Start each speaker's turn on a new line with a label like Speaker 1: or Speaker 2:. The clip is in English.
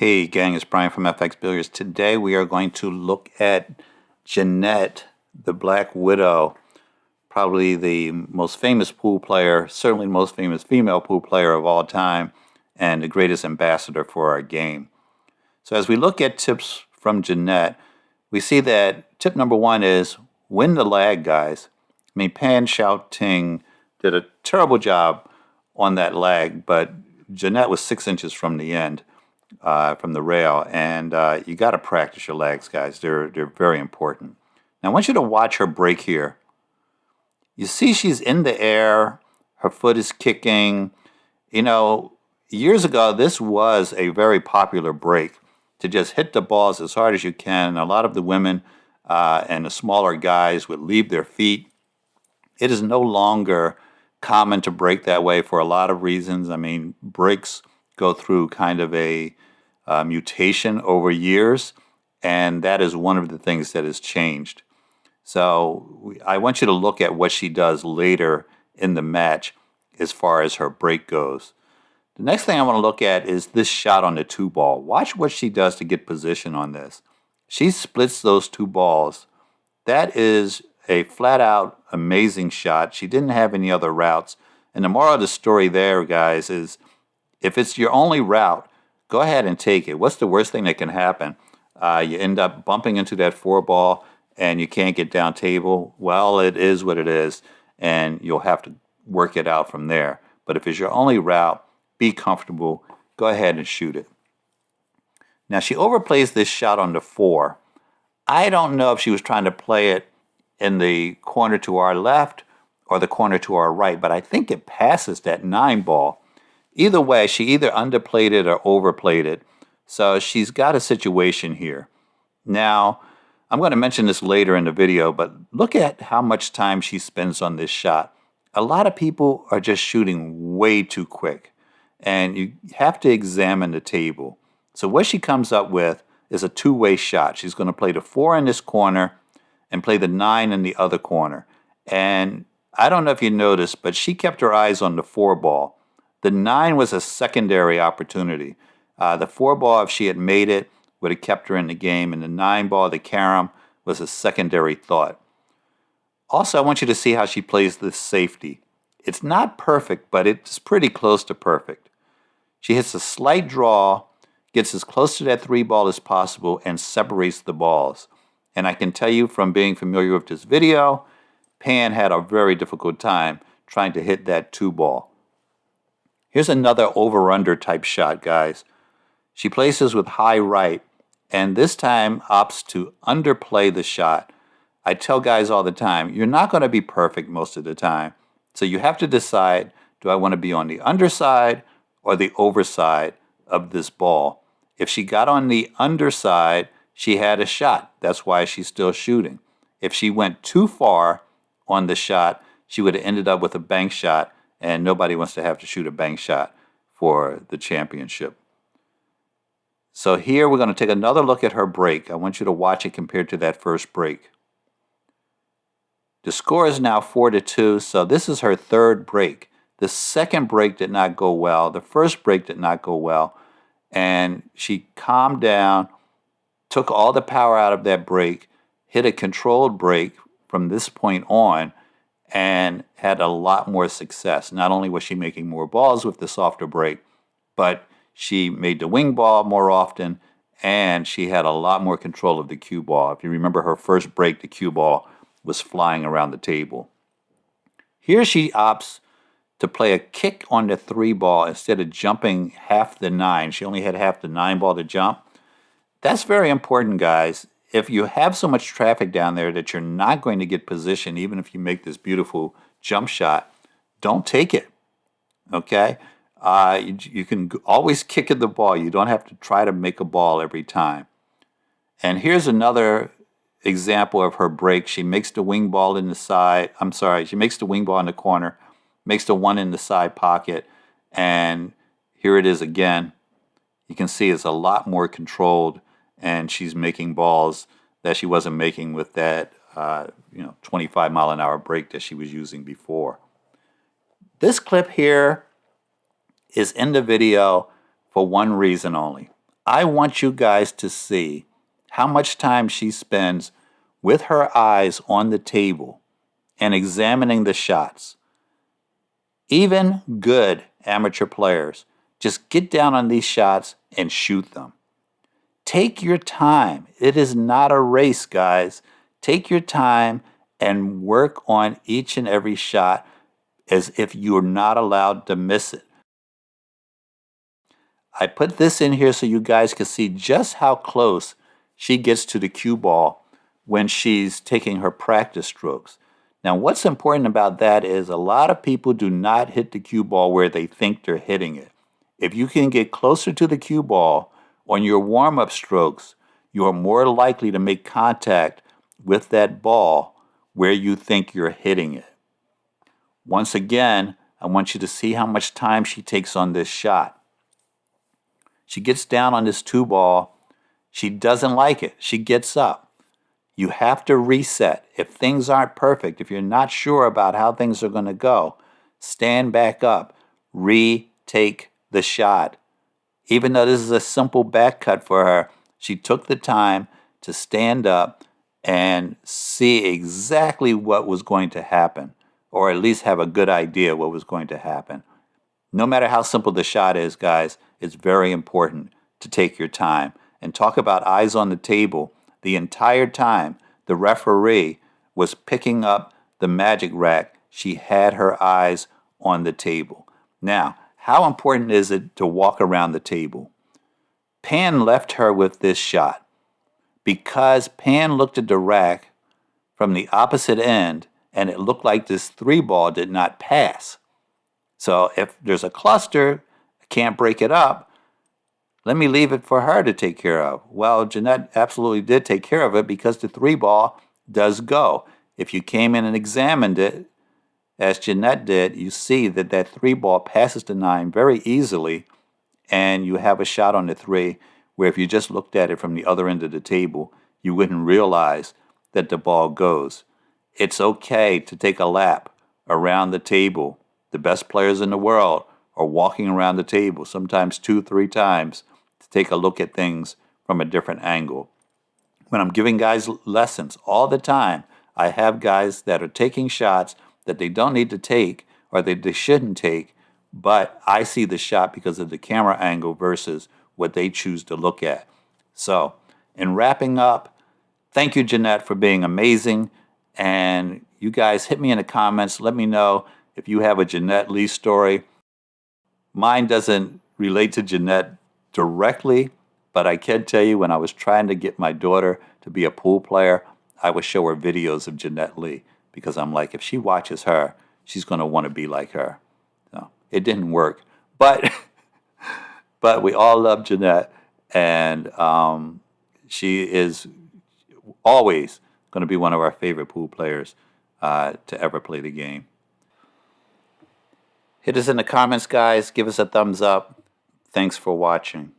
Speaker 1: Hey gang, it's Bryan from FXBilliards. Today we are going to look at Jeanette, the Black Widow, probably the most famous pool player, certainly the most famous female pool player of all time, and the greatest ambassador for our game. So as we look at tips from Jeanette, we see that tip number one is win the lag, guys. I mean, Pan Xiao Ting did a terrible job on that lag, but Jeanette was 6 inches from the end. From the rail, and you got to practice your legs, guys. They're very important. Now, I want you to watch her break here. You see she's in the air, her foot is kicking. You know, years ago, this was a very popular break, to just hit the balls as hard as you can. A lot of the women and the smaller guys would leave their feet. It is no longer common to break that way for a lot of reasons. I mean, breaks go through kind of a mutation over years, and that is one of the things that has changed. So I want you to look at what she does later in the match as far as her break goes. The next thing I want to look at is this shot on the two ball. Watch what she does to get position on this. She splits those two balls. That is a flat out amazing shot. She didn't have any other routes. And the moral of the story there, guys, is if it's your only route, go ahead and take it. What's the worst thing that can happen? You end up bumping into that four ball and you can't get down table. Well, it is what it is, and you'll have to work it out from there. But if it's your only route, be comfortable. Go ahead and shoot it. Now, she overplays this shot on the four. I don't know if she was trying to play it in the corner to our left or the corner to our right, but I think it passes that 9 ball. Either way, she either underplayed it or overplayed it. So she's got a situation here. Now, I'm going to mention this later in the video, but look at how much time she spends on this shot. A lot of people are just shooting way too quick, and you have to examine the table. So what she comes up with is a two-way shot. She's going to play the 4 in this corner and play the 9 in the other corner. And I don't know if you noticed, but she kept her eyes on the 4 ball. The 9 was a secondary opportunity. The 4 ball, if she had made it, would have kept her in the game, and the 9 ball, the carom, was a secondary thought. Also, I want you to see how she plays this safety. It's not perfect, but it's pretty close to perfect. She hits a slight draw, gets as close to that 3 ball as possible, and separates the balls. And I can tell you from being familiar with this video, Pan had a very difficult time trying to hit that 2 ball. Here's another over-under type shot, guys. She places with high right, and this time opts to underplay the shot. I tell guys all the time, you're not going to be perfect most of the time. So you have to decide, do I want to be on the underside or the overside of this ball? If she got on the underside, she had a shot. That's why she's still shooting. If she went too far on the shot, she would have ended up with a bank shot, and nobody wants to have to shoot a bank shot for the championship. So here we're going to take another look at her break. I want you to watch it compared to that first break. The score is now 4-2, so this is her third break. The second break did not go well. The first break did not go well. And she calmed down, took all the power out of that break, hit a controlled break from this point on, and had a lot more success. Not only was she making more balls with the softer break, but she made the wing ball more often, and she had a lot more control of the cue ball. If you remember her first break, the cue ball was flying around the table. Here she opts to play a kick on the 3 ball instead of jumping half the 9. She only had half the 9 ball to jump. That's very important, guys. If you have so much traffic down there that you're not going to get position, even if you make this beautiful jump shot, don't take it, okay? You can always kick at the ball. You don't have to try to make a ball every time. And here's another example of her break. She makes the wing ball in the side. She makes the wing ball in the corner, makes the 1 in the side pocket, and here it is again. You can see it's a lot more controlled, and she's making balls that she wasn't making with that 25-mile-an-hour break that she was using before. This clip here is in the video for one reason only. I want you guys to see how much time she spends with her eyes on the table and examining the shots. Even good amateur players just get down on these shots and shoot them. Take your time. It is not a race, guys. Take your time and work on each and every shot as if you're not allowed to miss it. I put this in here so you guys can see just how close she gets to the cue ball when she's taking her practice strokes. Now, what's important about that is a lot of people do not hit the cue ball where they think they're hitting it. If you can get closer to the cue ball on your warm-up strokes, you are more likely to make contact with that ball where you think you're hitting it. Once again, I want you to see how much time she takes on this shot. She gets down on this two ball. She doesn't like it. She gets up. You have to reset. If things aren't perfect, if you're not sure about how things are going to go, stand back up. Retake the shot. Even though this is a simple back cut for her, she took the time to stand up and see exactly what was going to happen, or at least have a good idea what was going to happen. No matter how simple the shot is, guys, it's very important to take your time. And talk about eyes on the table. The entire time the referee was picking up the magic rack, she had her eyes on the table. Now, how important is it to walk around the table? Pan left her with this shot because Pan looked at the rack from the opposite end and it looked like this three ball did not pass. So if there's a cluster, I can't break it up. Let me leave it for her to take care of. Well, Jeanette absolutely did take care of it because the three ball does go. If you came in and examined it, as Jeanette did, you see that that three ball passes the nine very easily, and you have a shot on the three where if you just looked at it from the other end of the table, you wouldn't realize that the ball goes. It's okay to take a lap around the table. The best players in the world are walking around the table, sometimes 2-3 times, to take a look at things from a different angle. When I'm giving guys lessons all the time, I have guys that are taking shots that they don't need to take or they shouldn't take, but I see the shot because of the camera angle versus what they choose to look at. So, in wrapping up, thank you, Jeanette, for being amazing. And you guys hit me in the comments. Let me know if you have a Jeanette Lee story. Mine doesn't relate to Jeanette directly, but I can tell you when I was trying to get my daughter to be a pool player, I would show her videos of Jeanette Lee because I'm like, if she watches her, she's going to want to be like her. So it didn't work. But we all love Jeanette, and she is always going to be one of our favorite pool players to ever play the game. Hit us in the comments, guys. Give us a thumbs up. Thanks for watching.